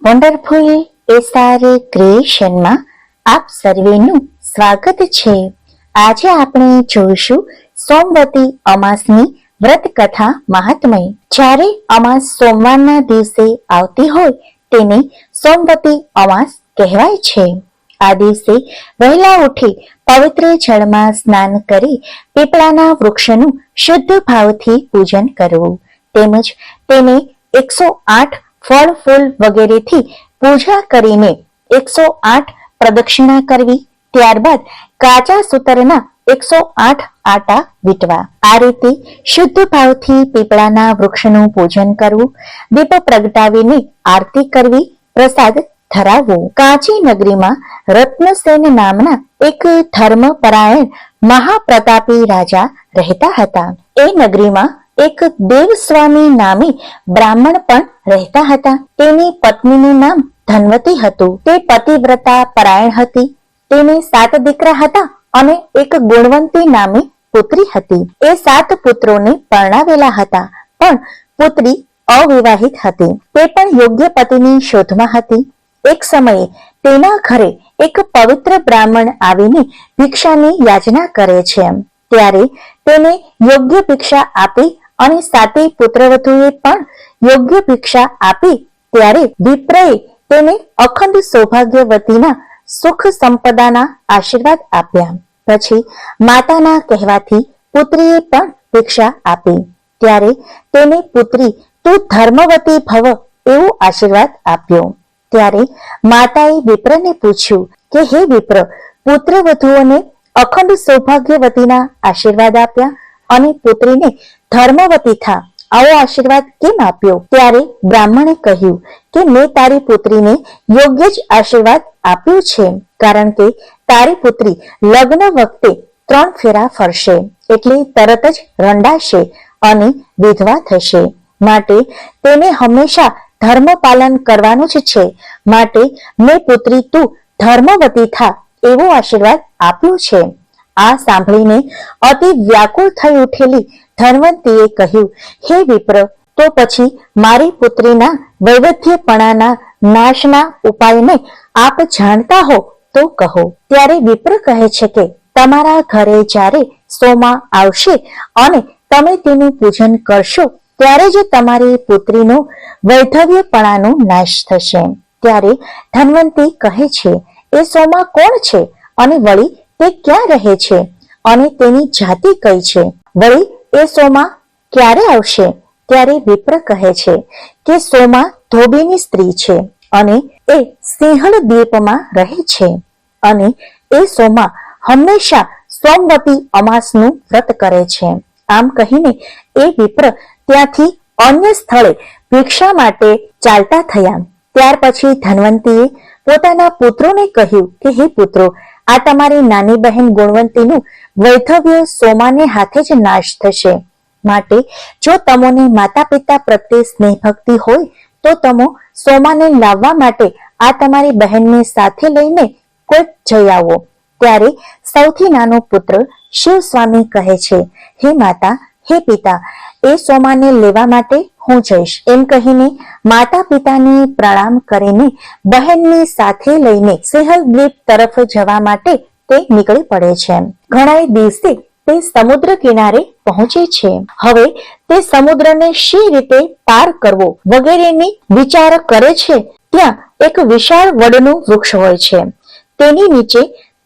Wonderful SR ક્રિએશનમાં આપ સર્વેનું સ્વાગત છે। આજે આપણે જોઈશું સોમવતી અમાસની વ્રત કથા મહાત્મય। જ્યારે અમાસ સોમવારના દિવસે આવતી હોય તેને સોમવતી અમાસ કહેવાય છે। આ દિવસે વહેલા ઉઠી પવિત્ર જળમાં સ્નાન કરી પીપળાના વૃક્ષનું શુદ્ધ ભાવથી પૂજન કરવું, તેમજ તેને 108 ફળ ફૂલ વગેરેથી પૂજા કરીને 108 પ્રદક્ષિણા કરવી। ત્યારબાદ કાચા સૂતરના 108 આટા વીંટવા। આ રીતે શુદ્ધ ભાવથી પીપળાના વૃક્ષનું પૂજન કરવું, દીપ પ્રગટાવીને આરતી કરવી, પ્રસાદ ધરાવવો। કાંચી નગરીમાં રત્નસેન નામના એક ધર્મપરાયણ મહાપ્રતાપી રાજા રહેતા હતા। એ નગરીમાં એક દેવસ્વામી નામે બ્રાહ્મણ પણ રહેતા હતા। તેની પત્નીનું નામ ધનવતી હતું। તે પતિવ્રતા પરાયણ હતી। તેને 7 દીકરા હતા અને એક ગુણવંતી નામે પુત્રી હતી। એ 7 પુત્રોને પરણાવેલા હતા, પણ પુત્રી અવિવાહિત હતી। તે પણ યોગ્ય પતિની શોધમાં હતી। એક સમયે તેના ઘરે એક પવિત્ર બ્રાહ્મણ આવીને ભિક્ષાની યાચના કરે છે। ત્યારે તેને યોગ્ય ભિક્ષા આપી અને 7 પુત્રવધુએ પણ યોગ્ય ભિક્ષા આપી। ત્યારે વિપ્રએ તેને અખંડ સૌભાગ્યવતીના સુખ સંપદાના આશીર્વાદ આપ્યા। પછી માતાના કહેવાથી પુત્રીએ પણ ભિક્ષા આપી। ત્યારે તેને પુત્રી તું ધર્મવતી ભવ એવો આશીર્વાદ આપ્યો। ત્યારે માતાએ વિપ્રને પૂછ્યું કે હે વિપ્ર, પુત્રવધુઓને અખંડ સૌભાગ્યવતીના આશીર્વાદ આપ્યા અને પુત્રીને ધર્મવતી થા આવો આશીર્વાદ કેમ આપ્યો? ત્યારે બ્રાહ્મણે કહ્યું કે મેં તારી પુત્રીને યોગ્ય જ આશીર્વાદ આપ્યું છે, કારણ કે તારી પુત્રી લગ્ન વખતે 3 ફેરા ફરશે, એટલે તરત જ રંડાશે અને વિધવા થશે। માટે તેને હંમેશા ધર્મ પાલન કરવાનું જ છે। માટે મેં પુત્રી તું ધર્મવતી થા એવો આશીર્વાદ આપ્યો છે। આ સાંભળીને અતિ વ્યાકુળ થઈ ઉઠેલી ધનવંતીએ કહ્યું, હે વિપ્ર, તો પછી મારી પુત્રીના વૈવધ્યપણાના નાશના ઉપાયને આપ જાણતા હો તો કહો। ત્યારે વિપ્ર કહે છે કે તમારા ઘરે જ્યારે સોમા આવશે અને તમે તેનું પૂજન કરશો ત્યારે જ તમારી પુત્રીનો વૈધવ્યપણાનો નાશ થશે। ત્યારે ધનવંતી કહે છે, એ સોમા કોણ છે અને વળી તે ક્યાં રહે છે અને તેની જાતિ કઈ છે? વળી એ સોમા ક્યારે આવશે? ત્યારે વિપ્ર કહે છે કે સોમા ધોબીની સ્ત્રી છે અને એ સિંહલ દ્વીપમાં રહે છે અને એ સોમા હંમેશા સોમવતી અમાસનું વ્રત કરે છે। આમ કહીને એ વિપ્ર ત્યાંથી અન્ય સ્થળે ભિક્ષા માટે ચાલતા થયા। ત્યાર પછી ધનવંતીએ પોતાના પુત્રોને કહ્યું કે હે પુત્રો, આ તમારી નાની બહેન ગુણવંતીનું વૈધવ્ય સોમાને હાથે જ નાશ થશે। માટે જો તમોને માતા પિતા પ્રત્યે સ્નેહ ભક્તિ હોય તો તમો સોમાને લાવવા માટે આ તમારી બહેનને સાથે લઈને કોઈ જઈ આવો। ત્યારે સૌથી નાનો પુત્ર શિવ સ્વામી કહે છે, હે માતા, હે પિતા, એ સોમાને લેવા માટે હું જઈશ। એમ કહીને માતા પિતાને પ્રણામ કરીને બહેનની સાથે લઈને સિંહલ દ્વીપ તરફ જવા માટે તે નીકળી પડે છે। ઘણા દિવસે તે સમુદ્ર કિનારે પહોંચે છે। હવે તે સમુદ્રને શી રીતે પાર કરવો વગેરેની વિચાર કરે છે। ત્યાં એક વિશાળ વડનું વૃક્ષ હોય છે। તેની નીચે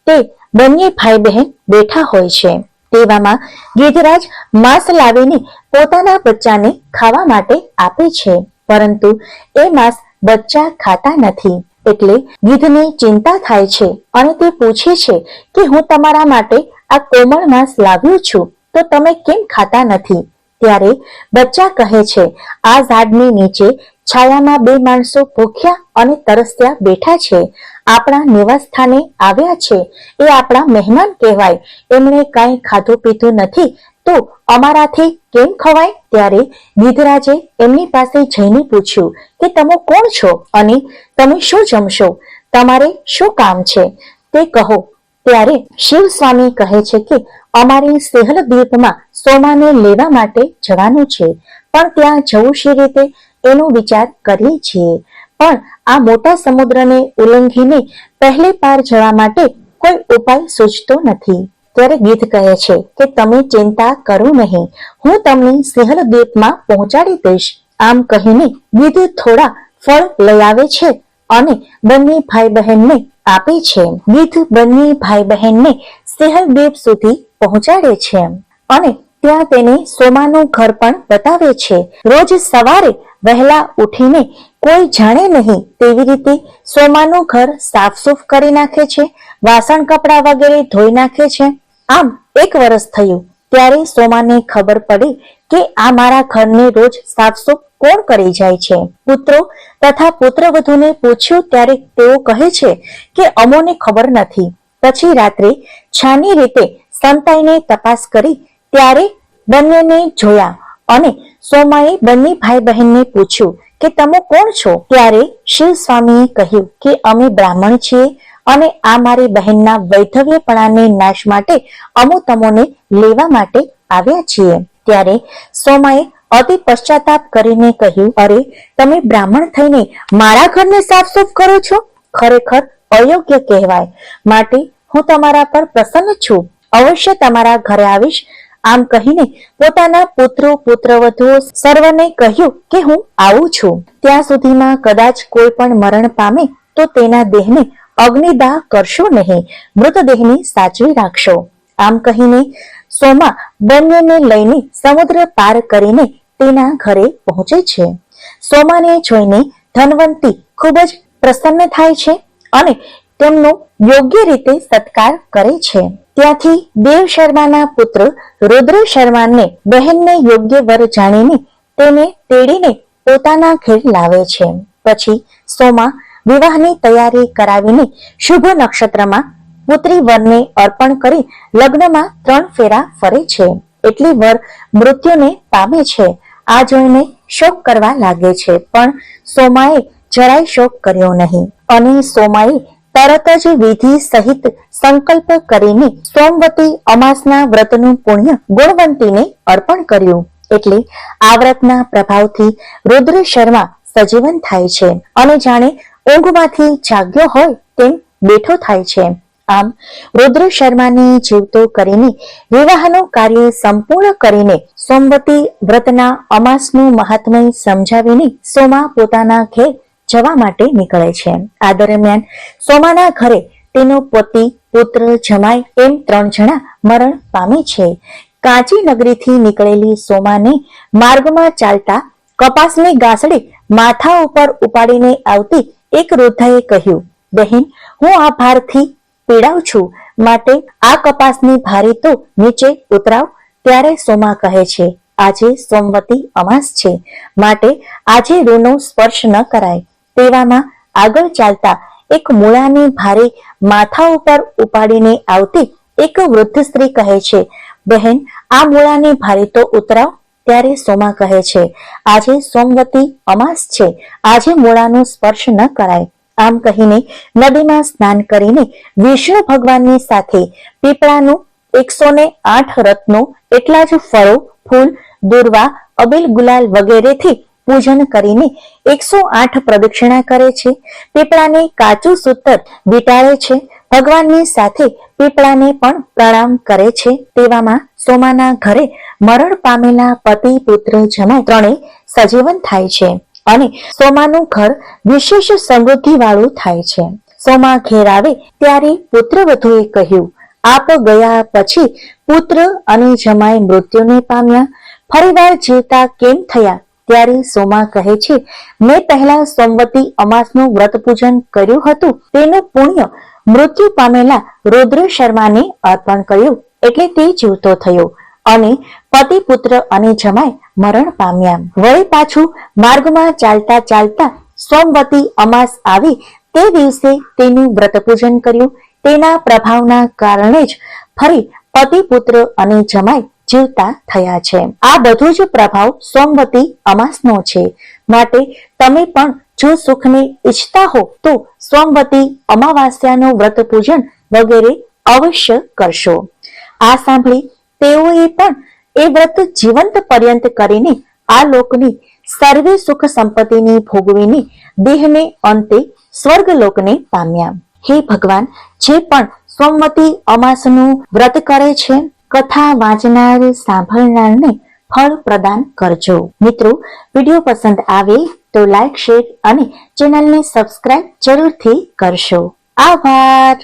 તે બંને ભાઈ બહેન બેઠા હોય છે। તેવામાં ગિધરાજ માંસ લાવીને પોતાના બચ્ચાને ખાવા માટે આપે છે, પરંતુ એ માંસ બચ્ચા ખાતા નથી। એટલે ગિધને ચિંતા થાય છે અને તે પૂછે છે કે હું તમારા માટે આ કોમળ માંસ લાવ્યો છું તો તમે કેમ ખાતા નથી? ત્યારે બચ્ચા કહે છે, આ ઝાડની નીચે છાયામાં 2 માણસો ભૂખ્યા અને તરસ્યા બેઠા છે। આપણા નિવાસ સ્થાને આવ્યા છે, એ આપણા મહેમાન કહેવાય। એમણે કાંઈ ખાધું પીધું નથી તો અમારાથી કેમ ખવાય? ત્યારે ગિધરાજે એમની પાસે જઈને પૂછ્યું કે તમે કોણ છો અને તમે શું જમશો? તમારે શું કામ છે તે કહો। ત્યારે શિવ સ્વામી કહે છે કે અમારે સિંહલ દ્વીપમાં સોમાને લેવા માટે જવાનું છે, પણ ત્યાં જવું શી રીતે એનો વિચાર કરીએ છીએ। પણ આ મોટા સમુદ્રને ઉલ્લંઘીને પહેલે પાર જવા માટે કોઈ ઉપાય સૂચતો નથી. ત્યારે ગીધ કહે છે કે તમે ચિંતા કરો નહીં, હું તમને સિંહલ દ્વીપમાં પહોંચાડી દઈશ. આમ કહીને ગીધ થોડા ફળ લઈ આવે છે અને બંને ભાઈ બહેનને આપે છે. ગીધ બંને ભાઈ બહેનને સિંહલ દ્વીપ સુધી પહોંચાડે છે અને ત્યાં તેને સોમાનું ઘર પણ બતાવે છે. રોજ સવારે વહેલા ઉઠીને કોઈ જાણે નહીં તેવી રીતે સોમાનું ઘર સાફસૂફ કરી નાખે છે, વાસણ કપડા વગેરે ધોઈ નાખે છે. આમ 1 વર્ષ થયું ત્યારે સોમાને ખબર પડી કે આ મારા ઘરને રોજ સાફસૂફ કોણ કરી જાય છે. પુત્રો તથા પુત્રવધૂને પૂછ્યું ત્યારે તેઓ કહે છે કે અમોને ખબર નથી. પછી રાત્રે છાની રીતે સંતાઈને તપાસ કરી ત્યારે બંનેને જોયા અને સોમાએ બંને ભાઈ બહેનને પૂછ્યું કે તમે કોણ છો? ત્યારે શિવ સ્વામીએ કહ્યું કે અમે બ્રાહ્મણ છીએ અને આ મારી બહેનના વૈધવ્યપણાને નાશ માટે અમો તમોને લેવા માટે આવ્યા છીએ. ત્યારે સોમાએ અતિ પશ્ચાતાપ કરીને કહ્યું, અરે તમે બ્રાહ્મણ થઈને મારા ઘરને સાફસૂફ કરો છો? ખરેખર અયોગ્ય કહેવાય. માટે હું તમારા પર પ્રસન્ન છું, અવશ્ય તમારા ઘરે આવીશ. આમ કહીને પોતાના પુત્રો પુત્રવધુઓ સર્વને કહ્યું કે હું આવું છું. ત્યાં સુધીમાં કદાચ કોઈ પણ મરણ પામે તો તેના દેહને અગ્નિદાહ કરશો નહીં, મૃતદેહને સાચવી રાખશો. આમ કહીને સોમા બંનેને લઈને સમુદ્ર પાર કરીને તેના ઘરે પહોંચે છે. સોમાને જોઈને ધનવંતી ખૂબ જ પ્રસન્ન થાય છે અને તેમનો યોગ્ય રીતે સત્કાર કરે છે. ત્યાંથી દેવ શર્માના પુત્ર રુદ્ર શર્માને બહેનને યોગ્ય વર જાણીને તેને તેડીને પોતાના ઘેર લાવે છે. પછી સોમા વિવાહની તૈયારી કરાવીને શુભ નક્ષત્રમાં પુત્રી વરને અર્પણ કરી લગ્નમાં 3 ફેરા ફરે છે. એટલી વર મૃત્યુને પામે છે. આ જોઈને શોક કરવા લાગે છે, પણ સોમાએ જરાય શોક કર્યો નહીં અને સોમાએ તરત જ વિધિ સહિત સંકલ્પ કરીને સોમવતી અમાસના વ્રતનું પુણ્ય ગુણવંતીને અર્પણ કર્યું. એટલે આ વ્રતના પ્રભાવથી રુદ્ર શર્મા સજીવન થાય છે અને જાણે ઊંઘમાંથી જાગ્યો હોય તેમ બેઠો થાય છે. આમ રુદ્ર શર્માને જીવતો કરીને વિવાહનું કાર્ય સંપૂર્ણ કરીને સોમવતી વ્રતના અમાસનું મહાત્મ્ય સમજાવીને સોમા પોતાના ઘેર જવા માટે નીકળે છે. આ દરમિયાન સોમાના ઘરે તેનો પતિ, પુત્ર, જમાઈ એમ 3 જણા મરણ પામે છે. કાંચી નગરીથી નીકળેલી સોમાને માર્ગમાં ચાલતા કપાસની ગાંસડી માથા ઉપર ઉપાડીને આવતી એક વૃદ્ધાએ કહ્યું, બહેન, હું આ ભારથી પીડાવ છું, માટે આ કપાસની ભારી તો નીચે ઉતરાવ. ત્યારે સોમા કહે છે, આજે સોમવતી અમાસ છે, માટે આજે રૂનો સ્પર્શ ન કરાય. તેવામાં આગળ ચાલતા એક મૂળાની ભારી માથા ઉપર ઉપાડીને આવતી એક વૃદ્ધ સ્ત્રી કહે છે, બહેન, આ મૂળાની ભારી તો ઉતરાવ. ત્યારે સોમા કહે છે, આજે સોમવતી અમાસ છે, આજે મૂળાનો સ્પર્શ ન કરાય. આમ કહીને નદીમાં સ્નાન કરીને વિષ્ણુ ભગવાનની સાથે પીપળાનું 108 રત્નો એટલા જ ફળો, ફૂલ, દુર્વા, અબીલ, ગુલાલ વગેરેથી પૂજન કરીને 108 પ્રદક્ષિણા કરે છે. પીપળાને કાચું સૂતર વીંટાળે છે. ભગવાનની સાથે પીપળાને પણ પ્રણામ કરે છે. તેવામાં સોમાના ઘરે મરણ પામેલા પતિ, પુત્ર, જમાઈ ત્રણેય સજીવન થાય છે અને સોમાનું ઘર વિશેષ સમૃદ્ધિ વાળું થાય છે. સોમા ઘેર આવે ત્યારે પુત્રવધુએ કહ્યું, આપ ગયા પછી પુત્ર અને જમાઈ મૃત્યુને પામ્યા, ફરીવાર જીવતા કેમ થયા? ત્યારે સોમા કહે છે, મેં પહેલા સોમવતી અમાસનું વ્રત પૂજન કર્યું હતું, તેનું પુણ્ય મૃત્યુ પામેલા રુદ્ર શર્માને અર્પણ કર્યું, એટલે તે જીવતો થયો અને પતિ, પુત્ર અને જમાઈ મરણ પામ્યા. વળી પાછું માર્ગમાં ચાલતા ચાલતા સોમવતી અમાસ આવી તે દિવસે તેનું વ્રત પૂજન કર્યું. તેના પ્રભાવના કારણે જ ફરી પતિ, પુત્ર અને જમાઈ જીવતા થયા છે. આ બધું જ પ્રભાવ સોમવતી અમાસનો છે. માટે તમે પણ જો સુખને ઈચ્છતા હો તો સોમવતી અમાવાસ્યાનું વ્રત પૂજન વગેરે અવશ્ય કરશો. આ સાંભળી તેઓએ પણ એ વ્રત જીવંત પર્યંત કરીને આ લોકની સર્વે સુખ સંપત્તિની ભોગવીને દેહને અંતે સ્વર્ગલોકને પામ્યા. હે ભગવાન, જે પણ સોમવતી અમાસનું વ્રત કરે છે, કથા વાંચનાર સાંભળનારને ફળ પ્રદાન કરજો. મિત્રો, વિડીયો પસંદ આવે તો લાઈક, શેર અને ચેનલને સબસ્ક્રાઇબ જરૂરથી કરશો. આભાર.